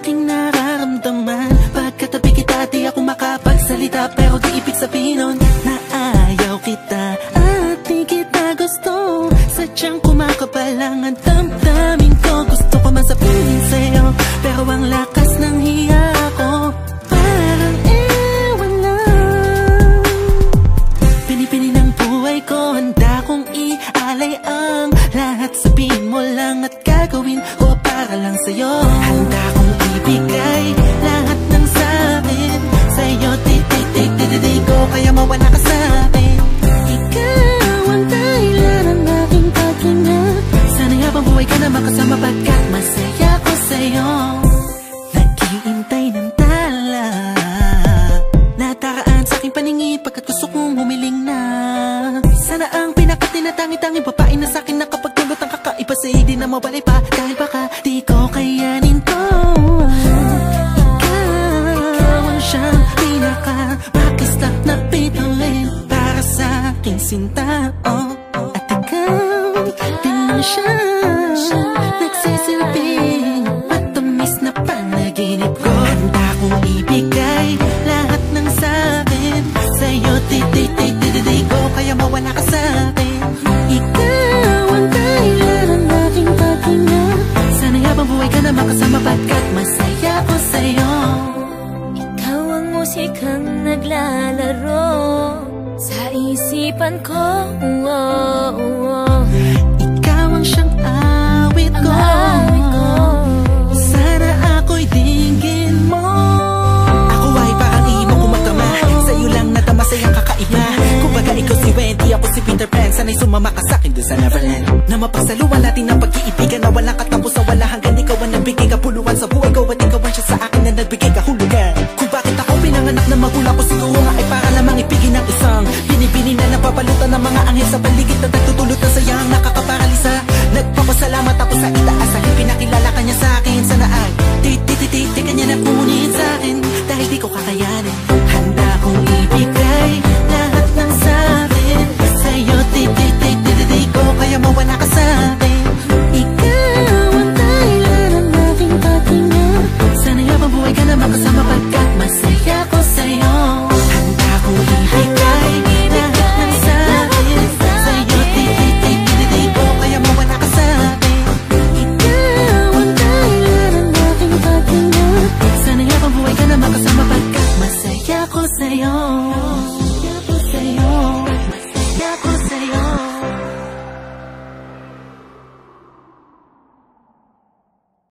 aking nararamdaman. Pagkatabi kita di ako makapagsalita, pero di ibig sabihin nun na ayaw kita at di kita gusto. Sadyang kumakabalang ang damdamin ko. Gusto ko man sabihin sa'yo, pero ang lakas ng hiya ko parang ewan lang. Pinipili ng buhay ko, handa kong ialay ang lahat. Sabihin mo lang at gagawin ko para lang sa'yo. Handa kong ibigay lahat ng sa'kin sa'yo. Di ko kaya mawala ka sa'kin. Ikaw ang dahilan ng aking paghinga. Sana'y habang buhay ka na makasama, pagkat masaya ko sa'yo. Naghihintay ng tala nataraan sa aking paningin, pagkat gusto kong humiling na. Sana ang pinakatinatanging babae na sa'kin nakapagdulot ang kakaiba, sa hindi na mawalay pa, dahil baka di ko kayanin to. Ikaw ang siyang pinakamakislap na bituin para sa aking sinta, oh. At ikaw din ang siyang nagsisilbing matamis na panaginip ko. Handa kong ibigay lahat ng sa'kin sa'yo. Di ko kaya mawala ka sa'kin. Ikaw ang dahilan ng aking paghinga. Sana'y habang buhay ka na makasama, pagkat masaya ko sa'yo. Ikaw ang musikang naglalaro sa isipan ko, Ikaw ang siyang awit ko, sana ako'y dinggin mo. Ako ay parang ihimo kong magkama, sa'yo lang natama sa'yang kakaiba. Kumbaga ikaw si Wendy, ako si Peter Pan. Sana'y sumama ka sa'kin dun sa Neverland, na mapagsaluhan natin ang pag-iibigan na walang katapusan, wala hanggan. Ikaw ang nagbigay kapuluhan sa buhay ko, at ikaw ang siya sa akin na nagbigay kahulugan. Kung bakit ako pinanganak na magulang ko, siguro nga ay para lamang ibigin ng isang binibini na napapalutan ng mga anghel sa paligid na nagtutulot ng sayang nakakaparalisa. Nagpapasalamat ako sa itaas dahil pinakilala ka niya sa akin. Sana ay di ka niya nakunin sa akin, dahil di ko kakaya